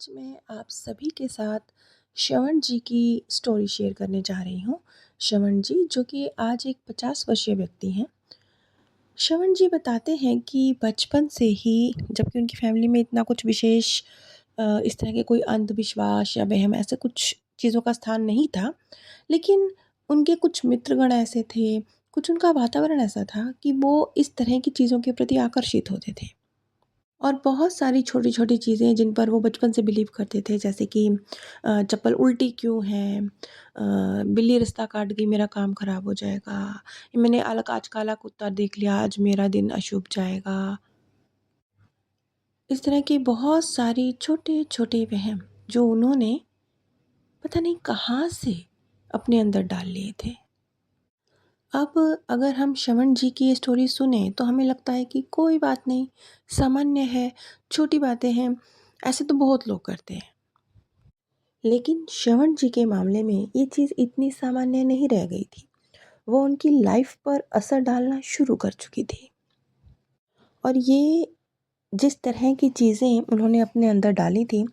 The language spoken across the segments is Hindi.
आज मैं आप सभी के साथ श्रवण जी की स्टोरी शेयर करने जा रही हूँ। श्रवण जी जो कि आज एक 50 वर्षीय व्यक्ति हैं। श्रवण जी बताते हैं कि बचपन से ही जबकि उनकी फैमिली में इतना कुछ विशेष इस तरह के कोई अंधविश्वास या वहम ऐसे कुछ चीज़ों का स्थान नहीं था। लेकिन उनके कुछ मित्रगण ऐसे थे, कुछ उनका वातावरण ऐसा था कि वो इस तरह की चीज़ों के प्रति आकर्षित होते थे। और बहुत सारी छोटी-छोटी चीज़ें जिन पर वो बचपन से बिलीव करते थे, जैसे कि चप्पल उल्टी क्यों है? बिल्ली रास्ता काट गई मेरा काम ख़राब हो जाएगा। मैंने आज काला कुत्ता देख लिया आज मेरा दिन अशुभ जाएगा। इस तरह के बहुत सारी छोटे-छोटे वहम जो उन्होंने पता नहीं कहाँ से अपने अंदर डाल लिए थे। अब अगर हम श्रवण जी की ये स्टोरी सुने तो हमें लगता है कि कोई बात नहीं, सामान्य है, छोटी बातें हैं, ऐसे तो बहुत लोग करते हैं। लेकिन श्रवण जी के मामले में ये चीज़ इतनी सामान्य नहीं रह गई थी। वो उनकी लाइफ पर असर डालना शुरू कर चुकी थी। और ये जिस तरह की चीज़ें उन्होंने अपने अंदर डाली थी,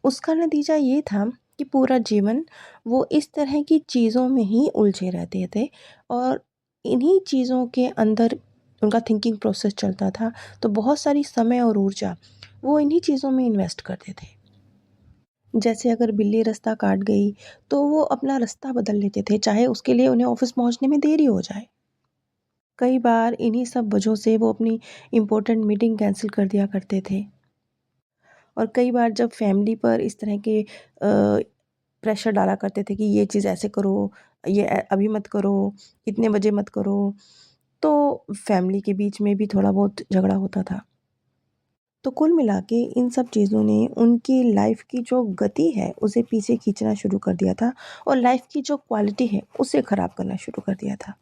उसका नतीजा ये था कि पूरा जीवन वो इस तरह की चीज़ों में ही उलझे रहते थे और इन्हीं चीज़ों के अंदर उनका थिंकिंग प्रोसेस चलता था। तो बहुत सारी समय और ऊर्जा वो इन्हीं चीज़ों में इन्वेस्ट करते थे। जैसे अगर बिल्ली रास्ता काट गई, तो वो अपना रास्ता बदल लेते थे, चाहे उसके लिए उन्हें ऑफ़िस पहुँचने में देरी हो जाए। कई बार इन्हीं सब वजहों से वो अपनी इम्पोर्टेंट मीटिंग कैंसल कर दिया करते थे। और कई बार जब फैमिली पर इस तरह के प्रेशर डाला करते थे कि ये चीज़ ऐसे करो, ये अभी मत करो, इतने बजे मत करो, तो फैमिली के बीच में भी थोड़ा बहुत झगड़ा होता था। तो कुल मिला के इन सब चीज़ों ने उनकी लाइफ़ की जो गति है, उसे पीछे खींचना शुरू कर दिया था और लाइफ़ की जो क्वालिटी है, उसे ख़राब करना शुरू कर दिया था।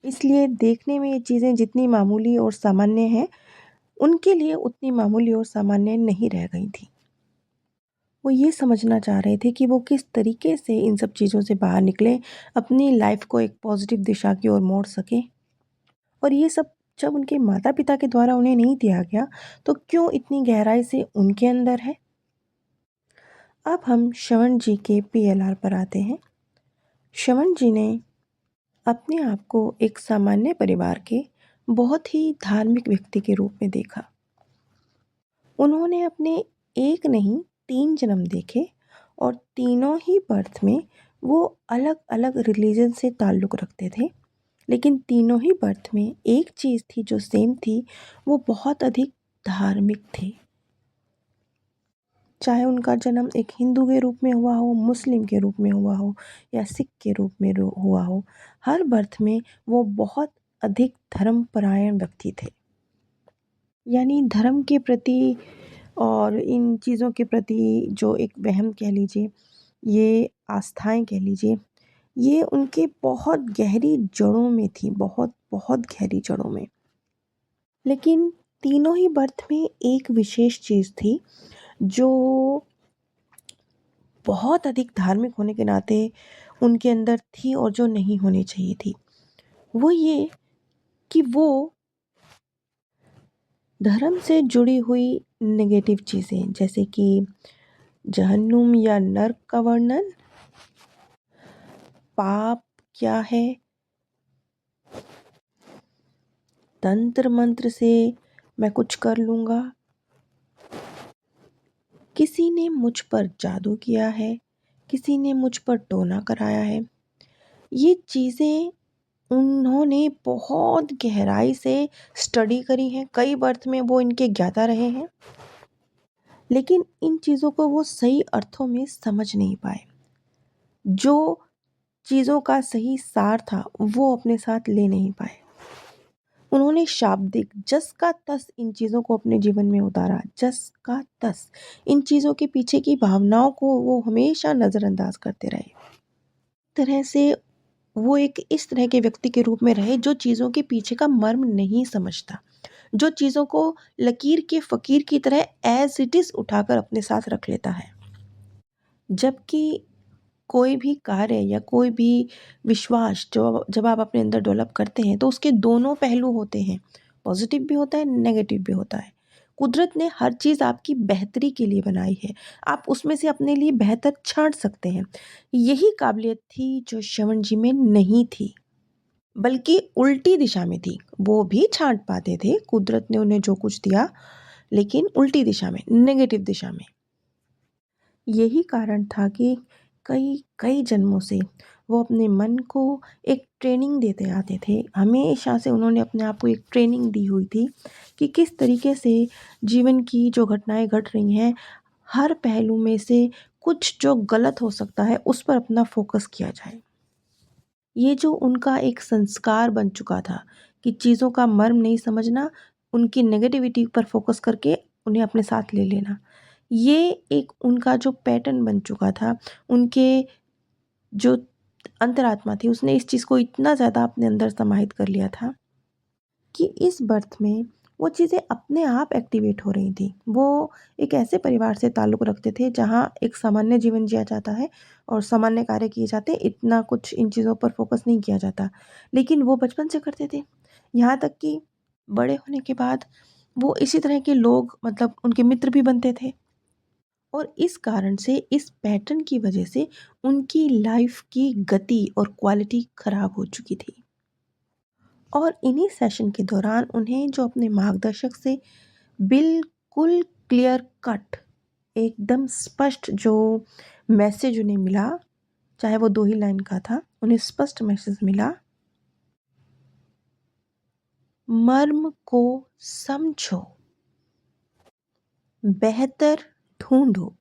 इसलिए देखने में ये चीज़ें जितनी मामूली और सामान्य हैं, उनके लिए उतनी मामूली और सामान्य नहीं रह गई थी। वो ये समझना चाह रहे थे कि वो किस तरीके से इन सब चीज़ों से बाहर निकलें, अपनी लाइफ़ को एक पॉज़िटिव दिशा की ओर मोड़ सकें। और ये सब जब उनके माता-पिता के द्वारा उन्हें नहीं दिया गया, तो क्यों इतनी गहराई से उनके अंदर है? अब हम श्रवण जी के पीएलआर पर आते हैं। श्रवण जी ने अपने आप को एक सामान्य परिवार के बहुत ही धार्मिक व्यक्ति के रूप में देखा। उन्होंने अपने एक नहीं 3 जन्म देखे और तीनों ही बर्थ में वो अलग-अलग रिलीजन से ताल्लुक़ रखते थे। लेकिन तीनों ही बर्थ में एक चीज़ थी जो सेम थी, वो बहुत अधिक धार्मिक थे। चाहे उनका जन्म एक हिंदू के रूप में हुआ हो, मुस्लिम के रूप में हुआ हो या सिख के रूप में हुआ हो, हर बर्थ में वो बहुत अधिक धर्मपरायण व्यक्ति थे। यानी धर्म के प्रति और इन चीज़ों के प्रति जो एक वहम कह लीजिए, ये आस्थाएँ कह लीजिए, ये उनके बहुत गहरी जड़ों में थी, बहुत गहरी जड़ों में। लेकिन तीनों ही बर्थ में एक विशेष चीज़ थी, जो बहुत अधिक धार्मिक होने के नाते उनके अंदर थी और जो नहीं होनी चाहिए थी। वो ये कि वो धर्म से जुड़ी हुई नेगेटिव चीज़ें जैसे कि जहन्नुम या नर्क का वर्णन, पाप क्या है, तंत्र मंत्र से मैं कुछ कर लूँगा, किसी ने मुझ पर जादू किया है, किसी ने मुझ पर टोना कराया है। ये चीज़ें उन्होंने बहुत गहराई से स्टडी करी हैं, कई बर्थ में वो इनके ज्ञाता रहे हैं। लेकिन इन चीज़ों को वो सही अर्थों में समझ नहीं पाए। जो चीज़ों का सही सार था, वो अपने साथ ले नहीं पाए। उन्होंने शाब्दिक जस का तस इन चीज़ों को अपने जीवन में उतारा, जस का तस। इन चीज़ों के पीछे की भावनाओं को वो हमेशा नज़रअंदाज करते रहे। तरह से वो एक इस तरह के व्यक्ति के रूप में रहे जो चीज़ों के पीछे का मर्म नहीं समझता, जो चीज़ों को लकीर के फ़कीर की तरह एज़ इट इज़ उठाकर अपने साथ रख लेता है। जबकि कोई भी कार्य या कोई भी विश्वास जो जब आप अपने अंदर डेवलप करते हैं तो उसके दोनों पहलू होते हैं, पॉजिटिव भी होता है, नेगेटिव भी होता है। कुदरत ने हर चीज़ आपकी बेहतरी के लिए बनाई है। आप उसमें से अपने लिए बेहतर छाँट सकते हैं। यही काबिलियत थी जो श्रवण जी में नहीं थी, बल्कि उल्टी दिशा में थी। वो भी छाँट पाते थे, कुदरत ने उन्हें जो कुछ दिया, लेकिन उल्टी दिशा में, नेगेटिव दिशा में। यही कारण था कि कई कई जन्मों से वो अपने मन को एक ट्रेनिंग देते आते थे। हमेशा से उन्होंने अपने आप को एक ट्रेनिंग दी हुई थी कि किस तरीके से जीवन की जो घटनाएं घट रही हैं, हर पहलू में से कुछ जो गलत हो सकता है उस पर अपना फोकस किया जाए। ये जो उनका एक संस्कार बन चुका था कि चीज़ों का मर्म नहीं समझना, उनकी नेगेटिविटी पर फोकस करके उन्हें अपने साथ ले लेना। ये एक उनका जो पैटर्न बन चुका था, उनके जो अंतरात्मा थी उसने इस चीज़ को इतना ज़्यादा अपने अंदर समाहित कर लिया था कि इस बर्थ में वो चीज़ें अपने आप एक्टिवेट हो रही थी। वो एक ऐसे परिवार से ताल्लुक़ रखते थे जहाँ एक सामान्य जीवन जिया जाता है और सामान्य कार्य किए जाते हैं, इतना कुछ इन चीज़ों पर फ़ोकस नहीं किया जाता। लेकिन वो बचपन से करते थे। यहाँ तक कि बड़े होने के बाद वो इसी तरह के लोग मतलब उनके मित्र भी बनते थे। और इस कारण से, इस पैटर्न की वजह से उनकी लाइफ़ की गति और क्वालिटी ख़राब हो चुकी थी। और इन्हीं सेशन के दौरान उन्हें जो अपने मार्गदर्शक से बिल्कुल क्लियर कट, एकदम स्पष्ट जो मैसेज उन्हें मिला, चाहे वो 2 ही लाइन का था, उन्हें स्पष्ट मैसेज मिला, मर्म को समझो, बेहतर ढूँढो।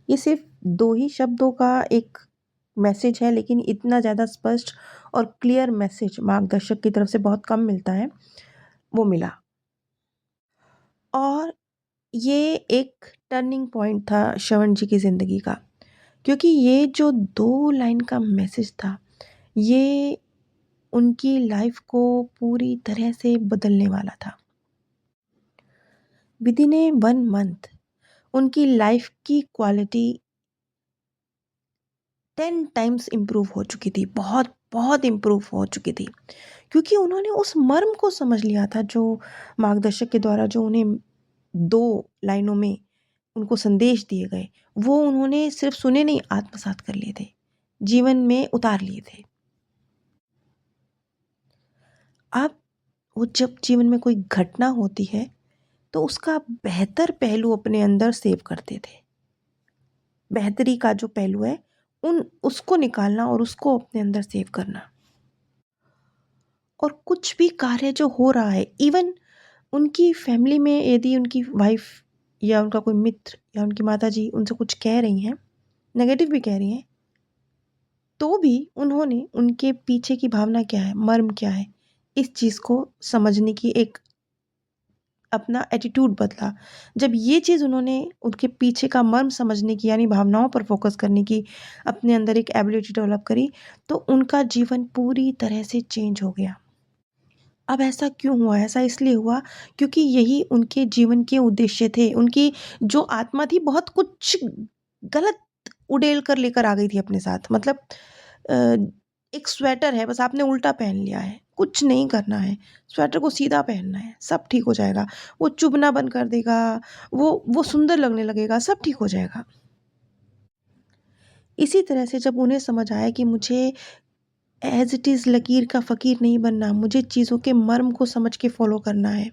ये सिर्फ़ 2 ही शब्दों का एक मैसेज है, लेकिन इतना ज़्यादा स्पष्ट और क्लियर मैसेज मार्गदर्शक की तरफ से बहुत कम मिलता है, वो मिला। और ये एक टर्निंग पॉइंट था श्रवण जी की ज़िंदगी का, क्योंकि ये जो 2 लाइन का मैसेज था, ये उनकी लाइफ़ को पूरी तरह से बदलने वाला था। विदिन ए 1 मंथ उनकी लाइफ़ की क्वालिटी 10 टाइम्स इम्प्रूव हो चुकी थी। बहुत, बहुत इम्प्रूव हो चुकी थी। क्योंकि उन्होंने उस मर्म को समझ लिया था जो मार्गदर्शक के द्वारा जो उन्हें 2 लाइनों में उनको संदेश दिए गए, वो उन्होंने सिर्फ़ सुने नहीं, आत्मसात कर लिए थे, जीवन में उतार लिए थे। अब वो जब जीवन में कोई घटना होती है, तो उसका बेहतर पहलू अपने अंदर सेव करते थे। बेहतरी का जो पहलू है, उसको निकालना और उसको अपने अंदर सेव करना। और कुछ भी कार्य जो हो रहा है, इवन उनकी फैमिली में यदि उनकी वाइफ़ या उनका कोई मित्र या उनकी माताजी उनसे कुछ कह रही हैं, नेगेटिव भी कह रही हैं, तो भी उन्होंने उनके पीछे की भावना क्या है, मर्म क्या है, इस चीज़ को समझने की एक अपना एटीट्यूड बदला। जब ये चीज़ उन्होंने उनके पीछे का मर्म समझने की यानी भावनाओं पर फ़ोकस करने की अपने अंदर एक एबिलिटी डेवलप करी, तो उनका जीवन पूरी तरह से चेंज हो गया। अब ऐसा क्यों हुआ? ऐसा इसलिए हुआ क्योंकि यही उनके जीवन के उद्देश्य थे। उनकी जो आत्मा थी बहुत कुछ गलत उड़ेल कर लेकर आ गई थी अपने साथ। मतलब अ, एक स्वेटर है, बस आपने उल्टा पहन लिया है, कुछ नहीं करना है, स्वेटर को सीधा पहनना है, सब ठीक हो जाएगा। वो चुभना बंद कर देगा, वो सुंदर लगने लगेगा, सब ठीक हो जाएगा। इसी तरह से जब उन्हें समझ आया कि मुझे ऐज़ इट इज़ लकीर का फ़कीर नहीं बनना, मुझे चीज़ों के मर्म को समझ के फ़ॉलो करना है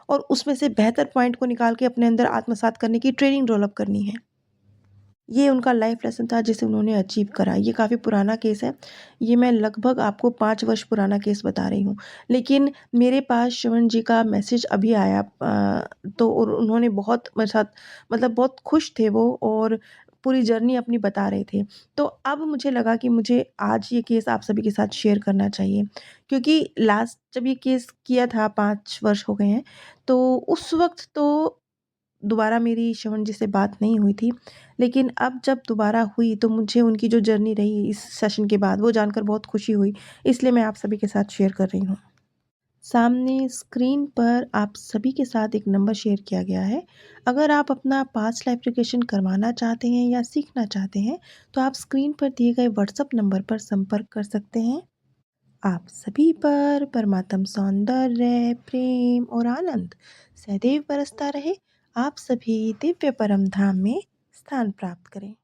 और उसमें से बेहतर पॉइंट को निकाल के अपने अंदर आत्मसात करने की ट्रेनिंग डेवलप करनी है। ये उनका लाइफ़ लेसन था जिसे उन्होंने अचीव करा। ये काफ़ी पुराना केस है। ये मैं लगभग आपको 5 वर्ष पुराना केस बता रही हूँ। लेकिन मेरे पास श्रवण जी का मैसेज अभी आया तो और उन्होंने बहुत मेरे साथ मतलब बहुत खुश थे वो और पूरी जर्नी अपनी बता रहे थे। तो अब मुझे लगा कि मुझे आज ये केस आप सभी के साथ शेयर करना चाहिए। क्योंकि लास्ट जब ये केस किया था 5 वर्ष हो गए हैं, तो उस वक़्त तो दोबारा मेरी श्रवण जी से बात नहीं हुई थी। लेकिन अब जब दोबारा हुई तो मुझे उनकी जो जर्नी रही इस सेशन के बाद वो जानकर बहुत खुशी हुई। इसलिए मैं आप सभी के साथ शेयर कर रही हूँ। सामने स्क्रीन पर आप सभी के साथ एक नंबर शेयर किया गया है। अगर आप अपना पास्ट लाइफ रिग्रेशन करवाना चाहते हैं या सीखना चाहते हैं, तो आप स्क्रीन पर दिए गए व्हाट्सएप नंबर पर संपर्क कर सकते हैं। आप सभी पर परमात्म सौंदर्य, प्रेम और आनंद सदैव बरसता रहे। आप सभी दिव्य परम धाम में स्थान प्राप्त करें।